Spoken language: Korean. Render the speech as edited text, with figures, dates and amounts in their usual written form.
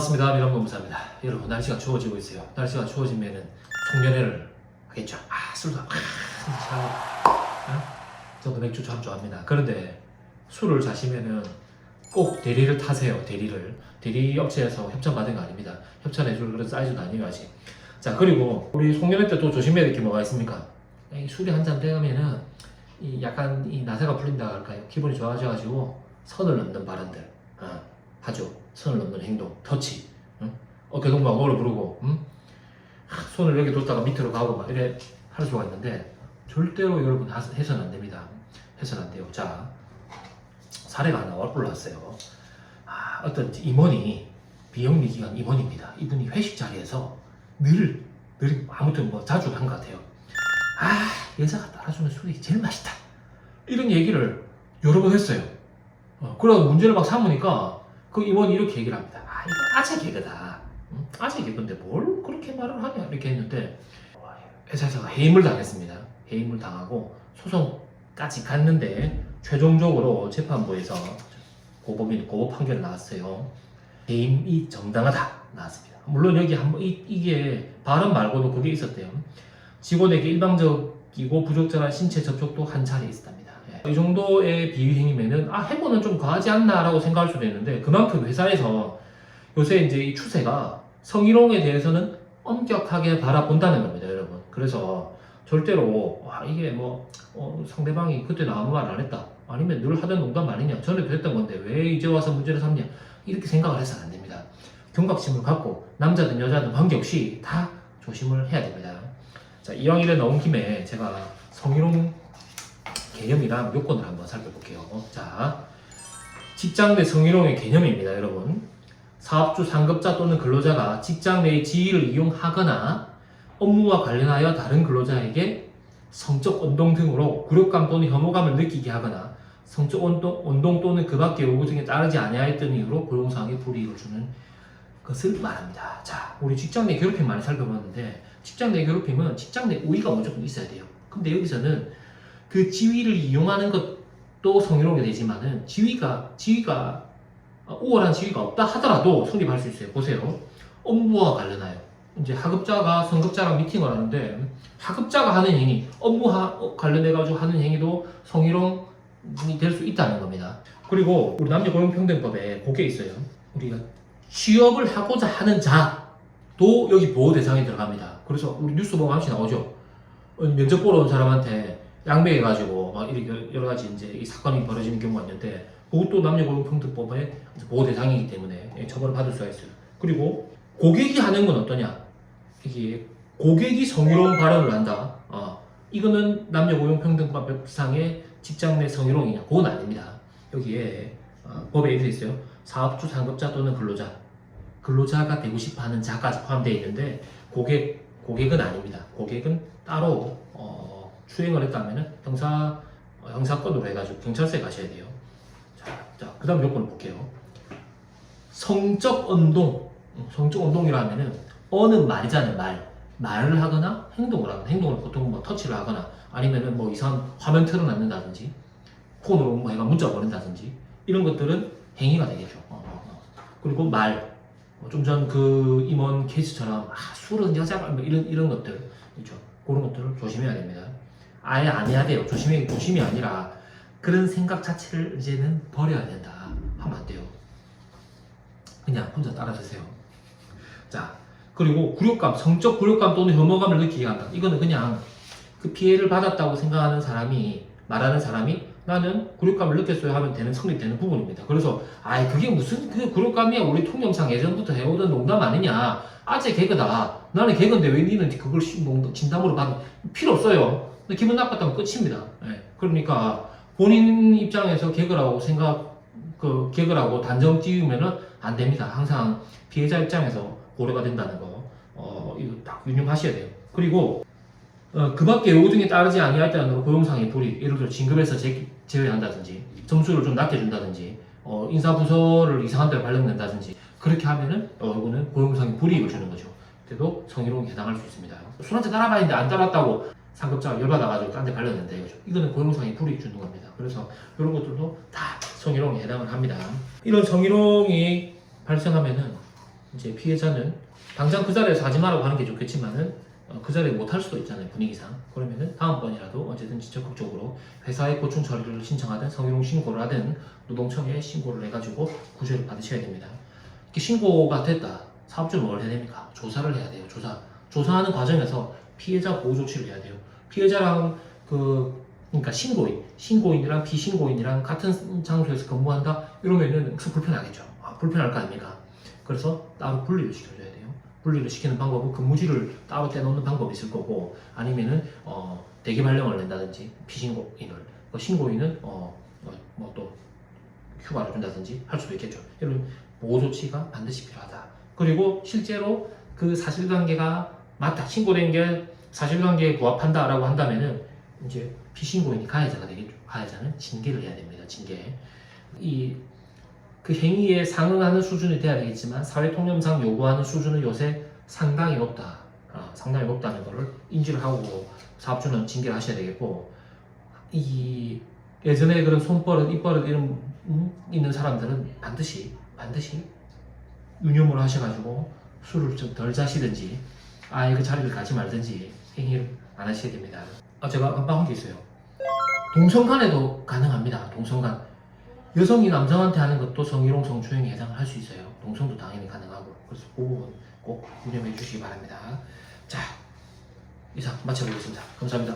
반갑습니다. 미남노무사입니다. 여러분, 날씨가 추워지고 있어요. 날씨가 추워지면은 송년회를 하겠죠. 술도 저도 맥주 참 좋아합니다. 그런데 술을 자시면은 꼭 대리를 타세요. 대리 업체에서 협찬 받은 거 아닙니다. 협찬해줄 그런 사이즈도 아니에요 아직. 자, 그리고 우리 송년회 때 또 조심해야 될 게 뭐가 있습니까? 이 술이 한 잔 돼가면은 약간 이 나사가 풀린다 할까요? 기분이 좋아져가지고 선을 넘는 발언들 하죠. 선을 넘는 행동, 터치, 어깨동무하고 노래 부르고, 손을 여기 뒀다가 밑으로 가고 막 이래 할 수가 있는데 절대로 여러분 해서는 안 됩니다. 해서는 안 돼요. 자, 사례가 하나 올라왔어요. 어떤 임원이 비영리 기관 임원입니다. 이분이 회식 자리에서 늘 아무튼 뭐 자주 한 것 같아요. 여자가 따라주는 술이 제일 맛있다. 이런 얘기를 여러 번 했어요. 그러다 문제를 막 삼으니까 그 임원이 이렇게 얘기를 합니다. 이거 아재 개그다. 아재 개그인데 뭘 그렇게 말을 하냐 이렇게 했는데 회사에서 해임을 당했습니다. 해임을 당하고 소송까지 갔는데 최종적으로 재판부에서 고법 판결이 나왔어요. 해임이 정당하다 나왔습니다. 물론 여기 이게 발언 말고도 그게 있었대요. 직원에게 일방적이고 부적절한 신체 접촉도 한 차례 있었답니다. 이 정도의 비위행위면은 해고는 좀 과하지 않나라고 생각할 수도 있는데 그만큼 회사에서 요새 이제 이 추세가 성희롱에 대해서는 엄격하게 바라본다는 겁니다, 여러분. 그래서 절대로 이게 뭐 상대방이 그때는 아무 말 안 했다 아니면 늘 하던 농담 아니냐 전에도 했던 건데 왜 이제 와서 문제를 삼냐 이렇게 생각을 해서는 안 됩니다. 경각심을 갖고 남자든 여자든 관계없이 다 조심을 해야 됩니다. 자, 이왕 이래 나온 김에 제가 성희롱 개념이랑 요건을 한번 살펴볼게요. 자, 직장 내 성희롱의 개념입니다, 여러분. 사업주, 상급자 또는 근로자가 직장 내의 지위를 이용하거나 업무와 관련하여 다른 근로자에게 성적 언동 등으로 굴욕감 또는 혐오감을 느끼게 하거나 성적 언동 또는 그 밖의 요구 등에 따르지 아니하였던 이유로 고용상의 불이익을 주는 것을 말합니다. 자, 우리 직장 내 괴롭힘 많이 살펴봤는데 직장 내 괴롭힘은 직장 내 우위가 무조건 있어야 돼요. 근데 여기서는 그 지위를 이용하는 것도 성희롱이 되지만은 지위가 우월한 지위가 없다 하더라도 성립할 수 있어요. 보세요. 업무와 관련하여 이제 하급자가 성급자랑 미팅을 하는데 하급자가 하는 행위, 업무와 관련해가지고 하는 행위도 성희롱이 될 수 있다는 겁니다. 그리고 우리 남녀고용평등법에 그게 있어요. 우리가 취업을 하고자 하는 자도 여기 보호 대상에 들어갑니다. 그래서 우리 뉴스 보면 한씩 나오죠. 면접 보러 온 사람한테 양배해가지고 막 이렇게 여러 가지 이제 이 사건이 벌어지는 경우가 있는데 그것도 남녀고용평등법의 보호 대상이기 때문에 처벌을 받을 수가 있어요. 그리고 고객이 하는 건 어떠냐? 이게 고객이 성희롱 발언을 한다. 이거는 남녀고용평등법상의 직장 내 성희롱이냐? 그건 아닙니다. 여기에 법에 이렇게 있어요. 사업주, 상급자 또는 근로자가 되고 싶어하는 자까지 포함되어 있는데 고객은 아닙니다. 고객은 따로 추행을 했다면 형사건으로 해가지고 경찰서에 가셔야 돼요. 자, 그 다음 요건을 볼게요. 성적 언동이라면은 어느 말이잖아요. 말을 하거나 행동을 하거나 행동을 보통 뭐 터치를 하거나 아니면은 뭐 이상한 화면 틀어놨는다든지 폰으로 뭐 얘가 문자 보낸다든지 이런 것들은 행위가 되겠죠. 그리고 말, 좀 전 그 임원 케이스처럼 술은 여자가 뭐 이런 것들 있죠. 그런 것들을 조심해야 됩니다. 아예 안 해야 돼요. 조심이 아니라 그런 생각 자체를 이제는 버려야 된다 하면 안 돼요. 그냥 혼자 따라주세요. 자, 그리고 성적 굴욕감 또는 혐오감을 느끼게 한다. 이거는 그냥 그 피해를 받았다고 생각하는 말하는 사람이 나는 굴욕감을 느꼈어야 하면 성립되는 부분입니다. 그래서 그게 무슨 그 굴욕감이야? 우리 통념상 예전부터 해오던 농담 아니냐? 아재 개그다. 나는 개그인데 왜 니는 그걸 진담으로 받는 필요 없어요. 기분 나빴다면 끝입니다. 그러니까 본인 입장에서 개그라고 개그라고 단정 지으면은 안 됩니다. 항상 피해자 입장에서 고려가 된다는 거 이거 딱 유념하셔야 돼요. 그리고 그 밖에 요구 등에 따르지 아니할 때는 고용상의 불이익, 예를 들어 진급에서 제외한다든지 점수를 좀 낮게 준다든지 인사부서를 이상한 데로 발령낸다든지 그렇게 하면은 이거는 고용상의 불이익을 주는 거죠. 그때도 성희롱에 해당할 수 있습니다. 술 한잔 따라봤는데 안 따랐다고 상급자가 열받아가지고 딴 데 발령낸다 이거죠. 이거는 고용상의 불이익 주는 겁니다. 그래서 이런 것들도 다 성희롱에 해당을 합니다. 이런 성희롱이 발생하면은 이제 피해자는 당장 그 자리에서 하지 말라고 하는 게 좋겠지만은 그 자리에 못 할 수도 있잖아요, 분위기상. 그러면은 다음번이라도 언제든지 적극적으로 회사에 고충 처리를 신청하든 성희롱 신고를 하든 노동청에 신고를 해가지고 구제를 받으셔야 됩니다. 이렇게 신고가 됐다. 사업주는 뭘 해야 됩니까? 조사를 해야 돼요. 조사하는 과정에서 피해자 보호 조치를 해야 돼요. 피해자랑 그러니까 신고인이랑 비신고인이랑 같은 장소에서 근무한다 이러면은 불편하겠죠. 불편할 거 아닙니까? 그래서 따로 분리를 시켜줘야 돼요. 분리를 시키는 방법은 근무지를 따로 떼놓는 방법이 있을 거고, 아니면은 대기 발령을 낸다든지 비신고인을, 신고인은 뭐 또 휴가를 준다든지 할 수도 있겠죠. 이런 보호 조치가 반드시 필요하다. 그리고 실제로 그 사실관계가 맞다, 신고된 게 사실관계에 부합한다라고 한다면은 이제 피신고인이 가해자가 되겠죠. 가해자는 징계를 해야 됩니다. 징계. 그 행위에 상응하는 수준이 돼야 되겠지만 사회통념상 요구하는 수준은 요새 상당히 높다. 상당히 높다는 것을 인지를 하고 사업주는 징계를 하셔야 되겠고, 예전에 그런 손버릇, 입버릇 이런 있는 사람들은 반드시 유념을 하셔가지고 술을 좀 덜 자시든지 아예 그 자리를 가지 말든지 행위를 안 하셔야 됩니다. 제가 깜빡한 게 있어요. 동성 간에도 가능합니다. 동성 간. 여성이 남성한테 하는 것도 성희롱, 성추행에 해당을 할 수 있어요. 동성도 당연히 가능하고. 그래서 그 부분 꼭 유념해 주시기 바랍니다. 자, 이상 마쳐보겠습니다. 감사합니다.